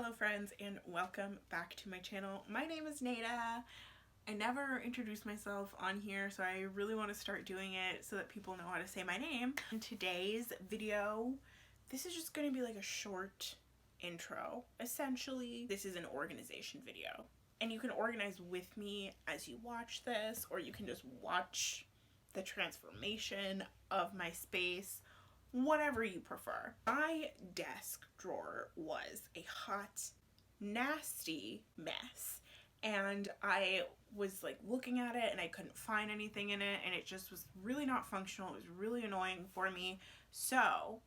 Hello friends and welcome back to my channel. My name is Nada. I never introduced myself on here, so I really want to start doing it so that people know how to say my name. In today's video, this is just going to be like a short intro. Essentially, this is an organization video. And you can organize with me as you watch this, or you can just watch the transformation of my space, whatever you prefer. My desk drawer was a hot, nasty mess, and I was like looking at it and I couldn't find anything in it, and it just was really not functional. It was really annoying for me. So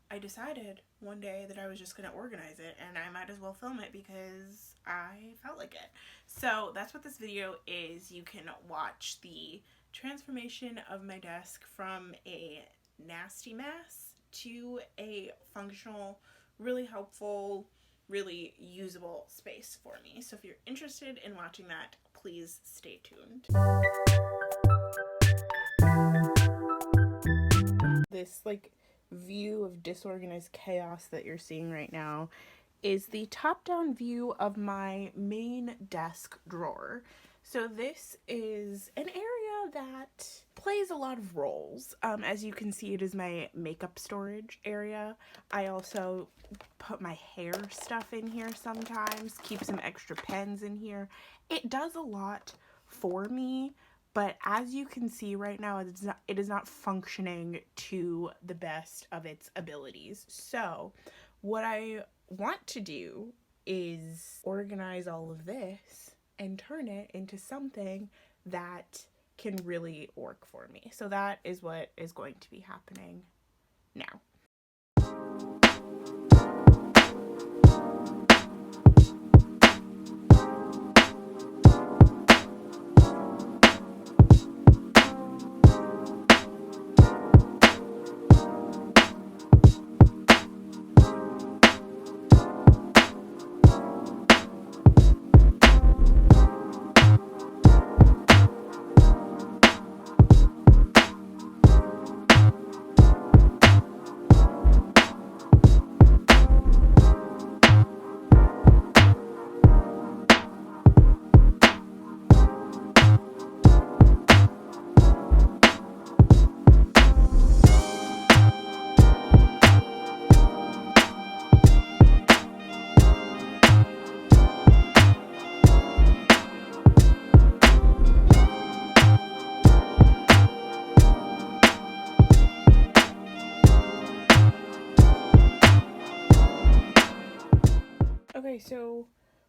I decided one day that I was just gonna organize it, and I might as well film it because I felt like it. So that's what this video is. You can watch the transformation of my desk from a nasty mess to a functional, really helpful, really usable space for me. So if you're interested in watching that, please stay tuned. This like view of disorganized chaos that you're seeing right now is the top-down view of my main desk drawer. So this is an area that plays a lot of roles. As you can see, it is my makeup storage area. I also put my hair stuff in here sometimes, keep some extra pens in here. It does a lot for me, but as you can see right now, it is not functioning to the best of its abilities. So what I want to do is organize all of this and turn it into something that can really work for me. So that is what is going to be happening now. Okay, so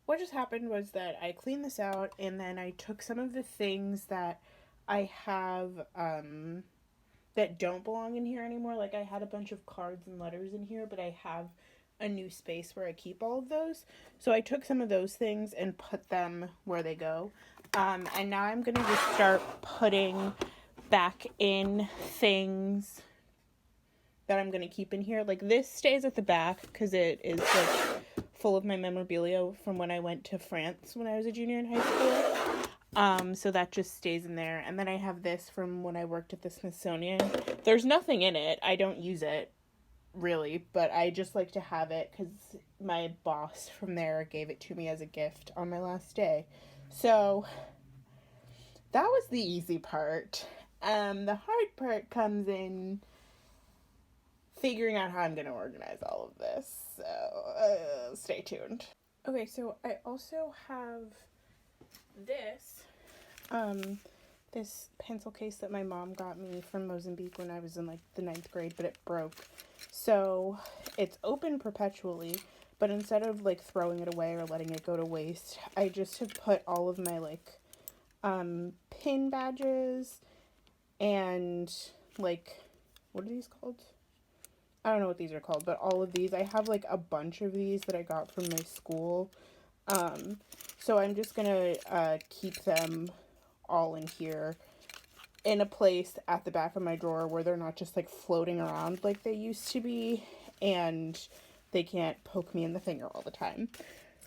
what just happened was that I cleaned this out, and then I took some of the things that I have that don't belong in here anymore. Like I had a bunch of cards and letters in here, but I have a new space where I keep all of those. So I took some of those things and put them where they go. And now I'm going to just start putting back in things that I'm going to keep in here. Like this stays at the back because it is like full of my memorabilia from when I went to France when I was a junior in high school. So that just stays in there. And then I have this from when I worked at the Smithsonian. There's nothing in it. I don't use it really, but I just like to have it because my boss from there gave it to me as a gift on my last day. So that was the easy part. The hard part comes in figuring out how I'm going to organize all of this. So stay tuned. Okay, so I also have this this pencil case that my mom got me from Mozambique when I was in like the 9th grade, but it broke. So it's open perpetually, but instead of like throwing it away or letting it go to waste, I just have put all of my like pin badges and like, what are these called? I don't know what these are called, but all of these, I have like a bunch of these that I got from my school. So I'm just gonna keep them all in here in a place at the back of my drawer where they're not just like floating around like they used to be, and they can't poke me in the finger all the time.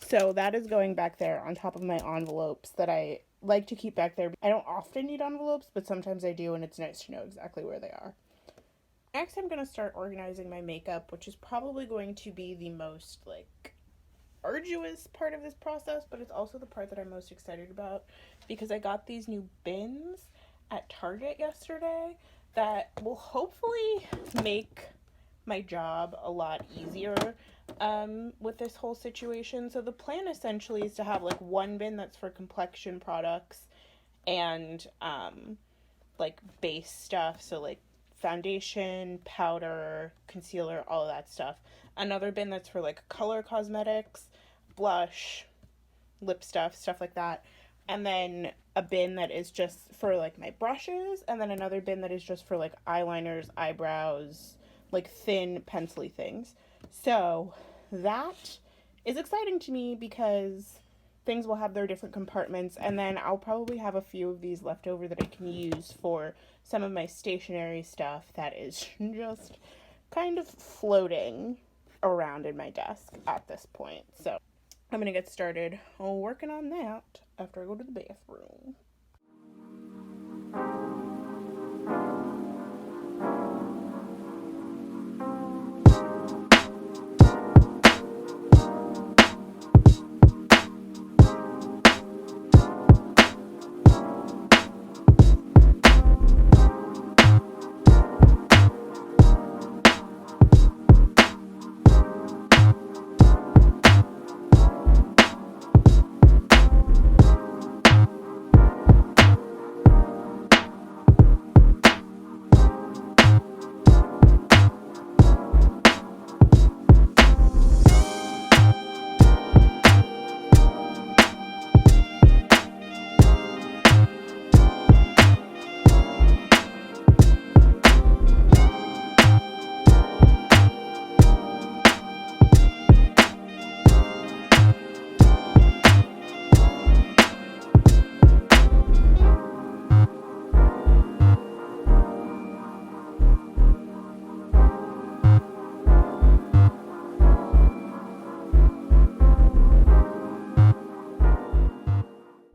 So that is going back there on top of my envelopes that I like to keep back there. I don't often need envelopes, but sometimes I do, and it's nice to know exactly where they are. Next, I'm going to start organizing my makeup, which is probably going to be the most, like, arduous part of this process, but it's also the part that I'm most excited about because I got these new bins at Target yesterday that will hopefully make my job a lot easier with this whole situation. So the plan essentially is to have like one bin that's for complexion products and like base stuff, so like foundation, powder, concealer, all of that stuff. Another bin that's for like color cosmetics, blush, lip stuff like that. And then a bin that is just for like my brushes, and then another bin that is just for like eyeliners, eyebrows, like thin pencil-y things. So that is exciting to me because things will have their different compartments, and then I'll probably have a few of these left over that I can use for some of my stationery stuff that is just kind of floating around in my desk at this point. So I'm gonna get started working on that after I go to the bathroom.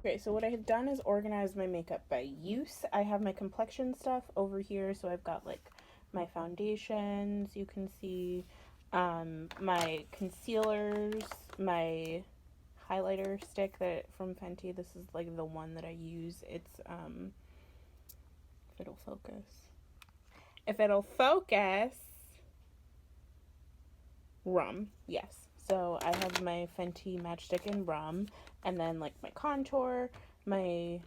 Okay, so what I have done is organize my makeup by use. I have my complexion stuff over here, so I've got like my foundations, you can see, my concealers, my highlighter stick that from Fenty. This is like the one that I use. It's if it'll focus, rum, yes. So I have my Fenty Matchstick in rum, and then like my contour, my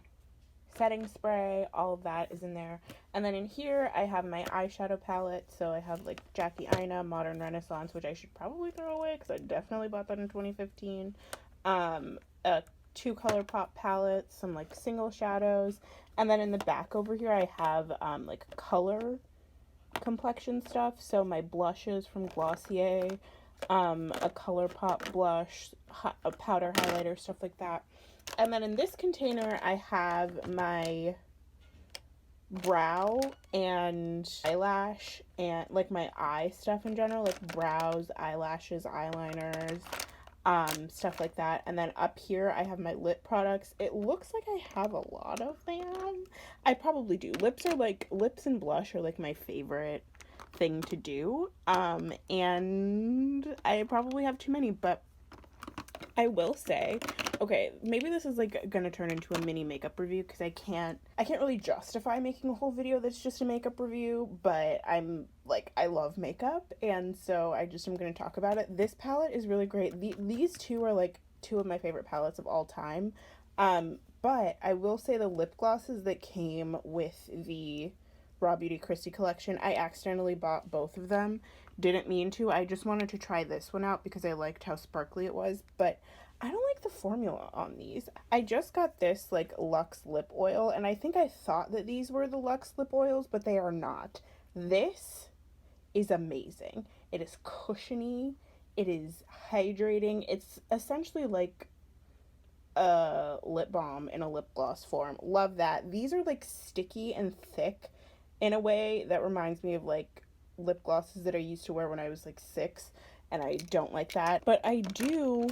setting spray, all of that is in there. And then in here I have my eyeshadow palette. So I have like Jackie Aina Modern Renaissance, which I should probably throw away because I definitely bought that in 2015. A 2 ColourPop palette, some like single shadows, and then in the back over here I have like color complexion stuff. So my blushes from Glossier, a ColourPop blush, a powder highlighter, stuff like that. And then in this container I have my brow and eyelash and like my eye stuff in general, like brows, eyelashes, eyeliners, stuff like that. And then up here I have my lip products. It looks like I have a lot of them. I probably do. Lips and blush are like my favorite thing to do, and I probably have too many, but I will say, okay, maybe this is like gonna turn into a mini makeup review because I can't really justify making a whole video that's just a makeup review, but I'm like, I love makeup, and so I just am gonna talk about it. This palette is really great. These two are like two of my favorite palettes of all time, but I will say the lip glosses that came with the Raw Beauty Kristi collection, I accidentally bought both of them. Didn't mean to. I just wanted to try this one out because I liked how sparkly it was, but I don't like the formula on these. I just got this like Luxe lip oil, and I think I thought that these were the Luxe lip oils, but they are not. This is amazing. It is cushiony. It is hydrating. It's essentially like a lip balm in a lip gloss form. Love that. These are like sticky and thick in a way that reminds me of like lip glosses that I used to wear when I was like 6, and I don't like that. But I do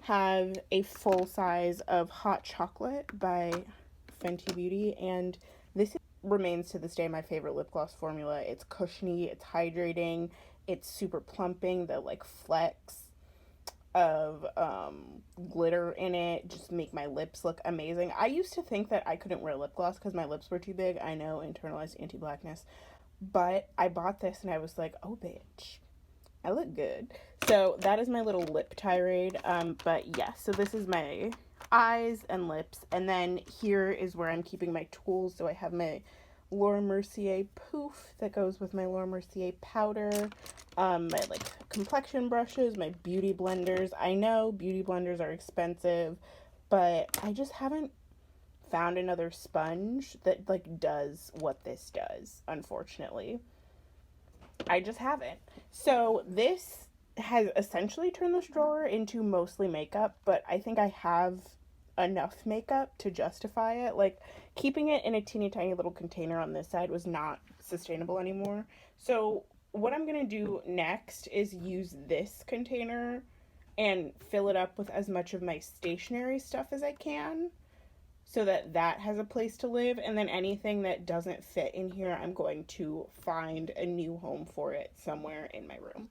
have a full size of Hot Chocolate by Fenty Beauty, and this remains to this day my favorite lip gloss formula. It's cushiony, it's hydrating, it's super plumping. The like flecks of glitter in it, just make my lips look amazing. I used to think that I couldn't wear lip gloss because my lips were too big. I know, internalized anti-blackness. But I bought this and I was like, oh bitch, I look good. So that is my little lip tirade. But yeah, so this is my eyes and lips. And then here is where I'm keeping my tools. So I have my Laura Mercier poof that goes with my Laura Mercier powder. My like complexion brushes, my beauty blenders. I know beauty blenders are expensive, but I just haven't found another sponge that like does what this does, unfortunately. I just haven't. So this has essentially turned this drawer into mostly makeup, but I think I have enough makeup to justify it. Like, keeping it in a teeny tiny little container on this side was not sustainable anymore. So what I'm gonna do next is use this container and fill it up with as much of my stationery stuff as I can, so that that has a place to live. And then anything that doesn't fit in here, I'm going to find a new home for it somewhere in my room.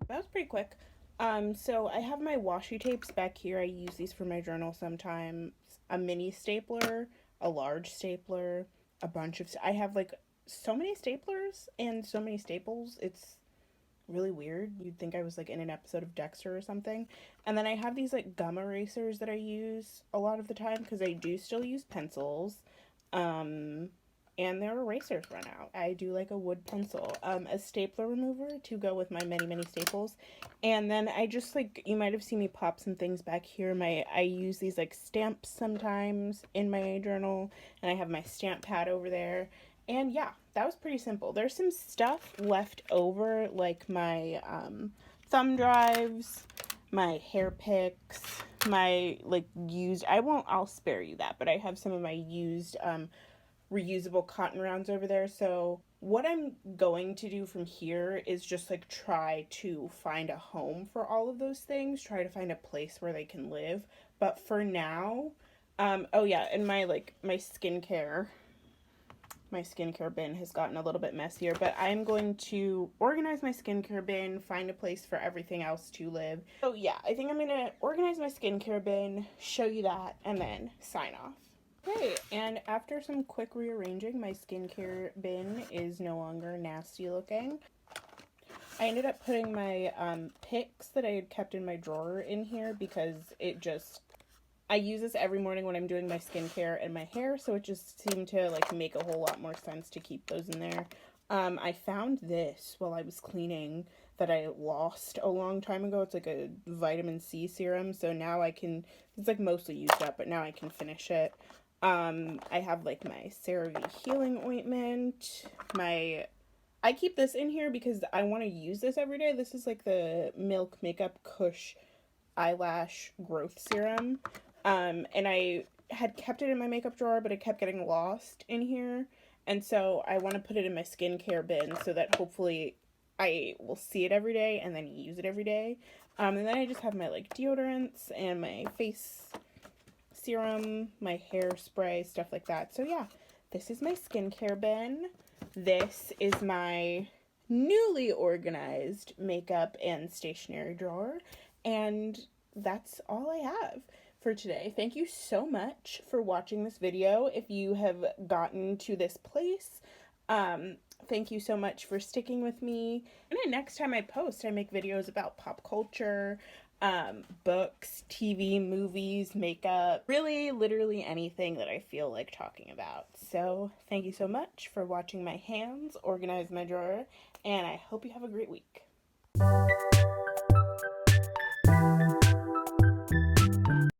That was pretty quick. So I have my washi tapes back here. I use these for my journal sometimes. A mini stapler, a large stapler, a bunch of... I have like so many staplers and so many staples. It's really weird. You'd think I was like in an episode of Dexter or something. And then I have these like gum erasers that I use a lot of the time because I do still use pencils. And their erasers run out. I do like a wood pencil, a stapler remover to go with my many staples, and then I just like, you might have seen me pop some things back here. I use these like stamps sometimes in my journal, and I have my stamp pad over there. And yeah, that was pretty simple. There's some stuff left over, like my thumb drives, my hair picks, my like used, I'll spare you that, but I have some of my used reusable cotton rounds over there. So what I'm going to do from here is just like try to find a home for all of those things, try to find a place where they can live. But for now, oh yeah, and my skincare bin has gotten a little bit messier, but I'm going to organize my skincare bin, find a place for everything else to live. So yeah, I think I'm gonna organize my skincare bin, show you that, and then sign off. Okay, and after some quick rearranging, my skincare bin is no longer nasty looking. I ended up putting my picks that I had kept in my drawer in here because I use this every morning when I'm doing my skincare and my hair, so it just seemed to like make a whole lot more sense to keep those in there. I found this while I was cleaning that I lost a long time ago. It's like a vitamin C serum, so now it's like mostly used up, but now I can finish it. I have like my CeraVe healing ointment. I keep this in here because I want to use this every day. This is like the Milk Makeup Kush eyelash growth serum. And I had kept it in my makeup drawer, but it kept getting lost in here. And so I want to put it in my skincare bin so that hopefully I will see it every day and then use it every day. And then I just have my like deodorants and my face serum, my hairspray, stuff like that. So yeah, this is my skincare bin. This is my newly organized makeup and stationery drawer. And that's all I have for today. Thank you so much for watching this video. If you have gotten to this place, thank you so much for sticking with me. And then next time I post, I make videos about pop culture, books, TV, movies, makeup, really literally anything that I feel like talking about. So thank you so much for watching my hands organize my drawer, and I hope you have a great week.